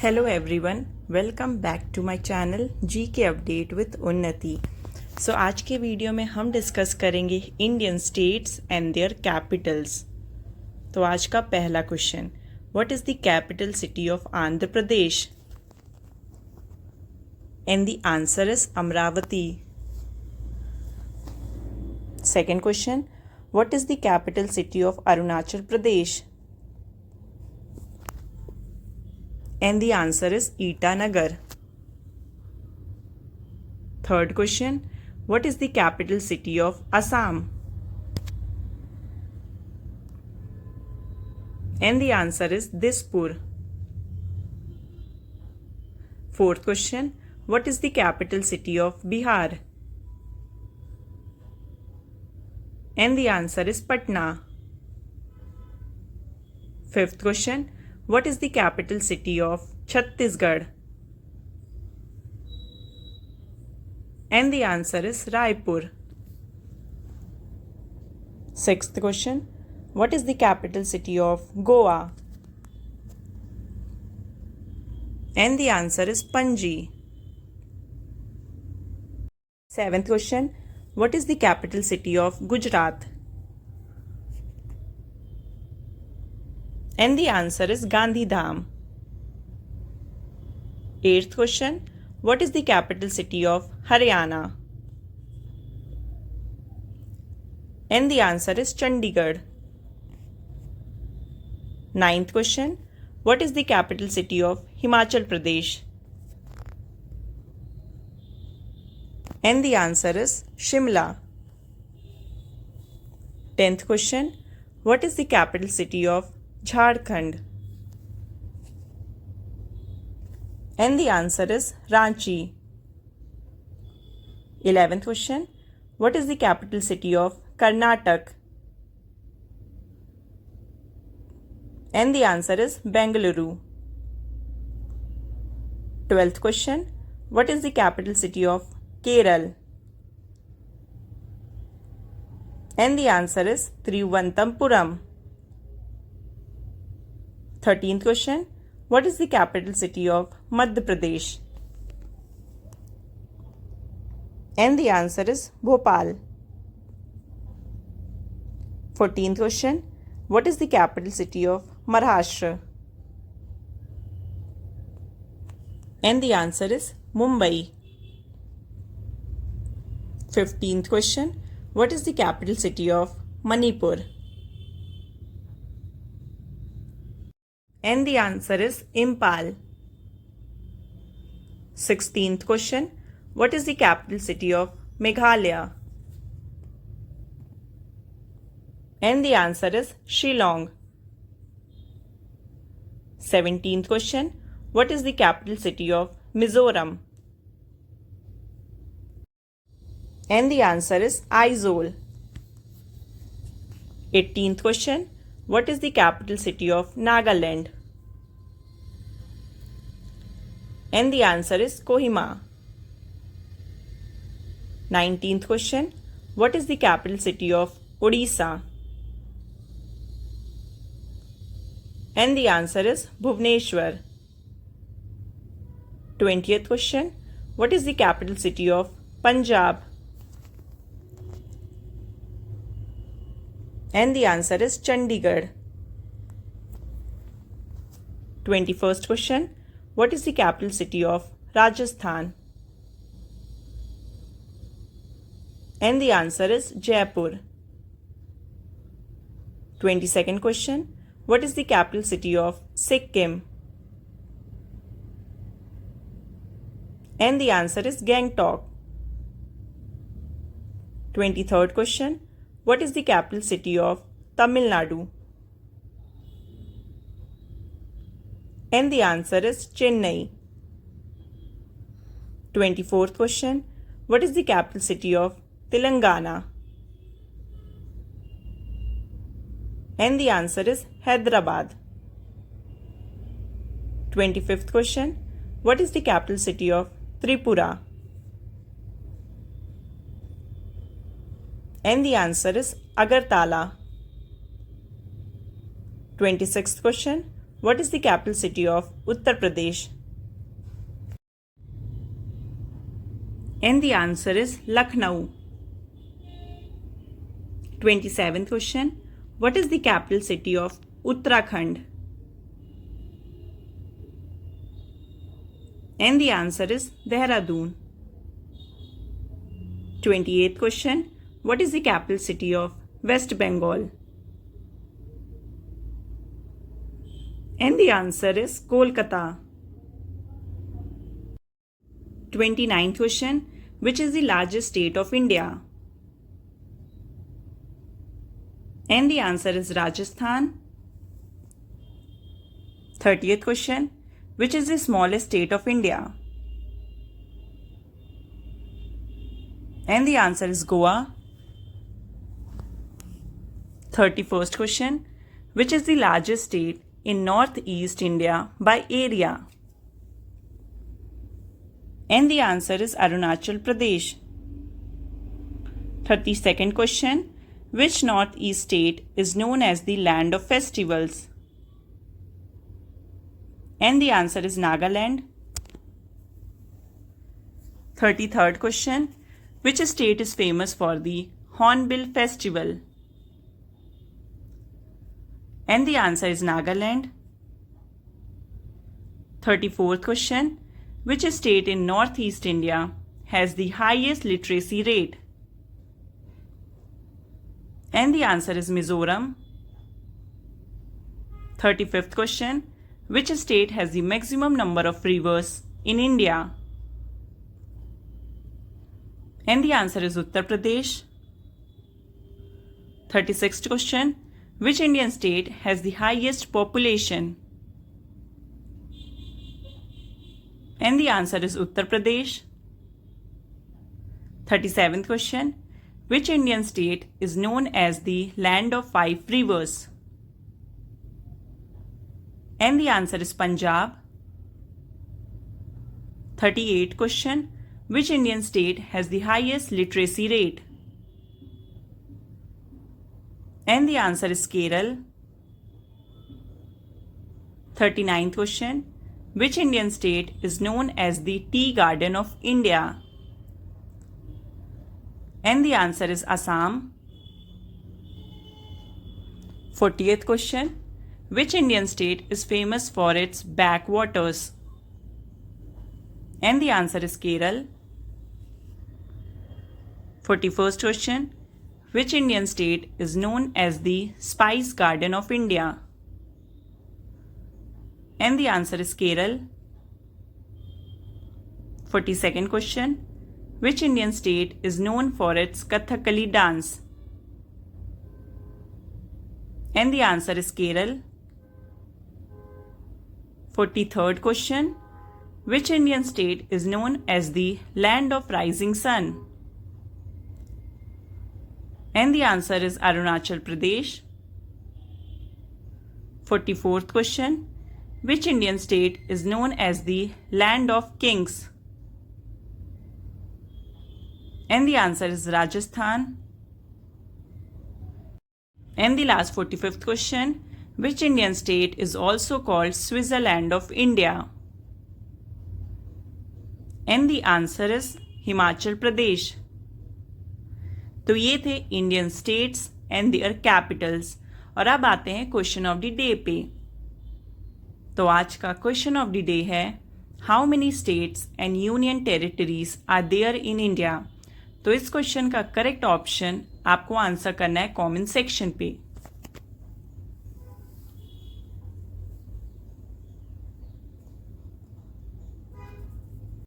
Hello everyone, welcome back to my channel GK Update with उन्नति। सो आज के video में हम डिस्कस करेंगे Indian states and there Capitals. तो आज का पहला question, what is the capital city of Andhra Pradesh? And the answer is Amravati. Second question, what is the capital city of Arunachal Pradesh? And the answer is Itanagar. Third question, what is the capital city of Assam? And the answer is Dispur. Fourth question, what is the capital city of Bihar? And the answer is Patna. Fifth question, what is the capital city of Chhattisgarh? And the answer is Raipur. Sixth question, what is the capital city of Goa? And the answer is Panji. Seventh question, what is the capital city of Gujarat? And the answer is Gandhidham. Eighth question, what is the capital city of Haryana? And the answer is Chandigarh. Ninth question, what is the capital city of Himachal Pradesh? And the answer is Shimla. Tenth question, what is the capital city of Jharkhand? And the answer is Ranchi. 11th question, what is the capital city of Karnataka? And the answer is Bengaluru. 12th question, what is the capital city of Kerala? And the answer is Thiruvananthapuram. 13th question, what is the capital city of Madhya Pradesh? And the answer is Bhopal. 14th question, what is the capital city of Maharashtra? And the answer is Mumbai. 15th question, what is the capital city of Manipur? And the answer is Impal. 16th question, what is the capital city of Meghalaya? And the answer is Shillong. 17th question, what is the capital city of Mizoram? And the answer is Aizawl. 18th question, what is the capital city of Nagaland? And the answer is Kohima. 19th question, what is the capital city of Odisha? And the answer is Bhubaneswar. 20th question, what is the capital city of Punjab? And the answer is Chandigarh. 21st question, what is the capital city of Rajasthan? And the answer is Jaipur. 22nd question, what is the capital city of Sikkim? And the answer is Gangtok. 23rd question, what is the capital city of Tamil Nadu? And the answer is Chennai. 24th question, what is the capital city of Telangana? And the answer is Hyderabad. 25th question, what is the capital city of Tripura? And the answer is Agartala. 26th question, What is the capital city of Uttar Pradesh? And the answer is Lucknow. 27th question. What is the capital city of Uttarakhand? And the answer is Dehradun. 28th question. What is the capital city of West Bengal? And the answer is Kolkata. 29th question. Which is the largest state of India? And the answer is Rajasthan. 30th question. Which is the smallest state of India? And the answer is Goa. 31st question. Which is the largest state in Northeast India by area? And the answer is Arunachal Pradesh. 32nd question. Which Northeast state is known as the land of festivals? And the answer is Nagaland. 33rd question. Which state is famous for the Hornbill Festival? And the answer is Nagaland. 34th question. Which state in Northeast India has the highest literacy rate? And the answer is Mizoram. 35th question. Which state has the maximum number of rivers in India? And the answer is Uttar Pradesh. 36th question. Which Indian state has the highest population? And the answer is Uttar Pradesh. 37th question. Which Indian state is known as the land of 5 rivers? And the answer is Punjab. 38th question. Which Indian state has the highest literacy rate? And the answer is Kerala. 39th question. Which Indian state is known as the Tea Garden of India? And the answer is Assam. 40th question. Which Indian state is famous for its backwaters? And the answer is Kerala. 41st question. Which Indian state is known as the Spice Garden of India? And the answer is Kerala. 42nd question. Which Indian state is known for its Kathakali dance? And the answer is Kerala. 43rd question. Which Indian state is known as the land of rising sun? And the answer is Arunachal Pradesh. 44th question. Which Indian state is known as the land of kings? And the answer is Rajasthan. And the last 45th question. Which Indian state is also called Switzerland of India? And the answer is Himachal Pradesh. तो ये थे Indian states and there Capitals. और अब आते हैं question of the day पे। तो आज का क्वेश्चन ऑफ द डे है how many states and union territories are there in India. तो इस क्वेश्चन का करेक्ट ऑप्शन आपको आंसर करना है कमेंट सेक्शन पे।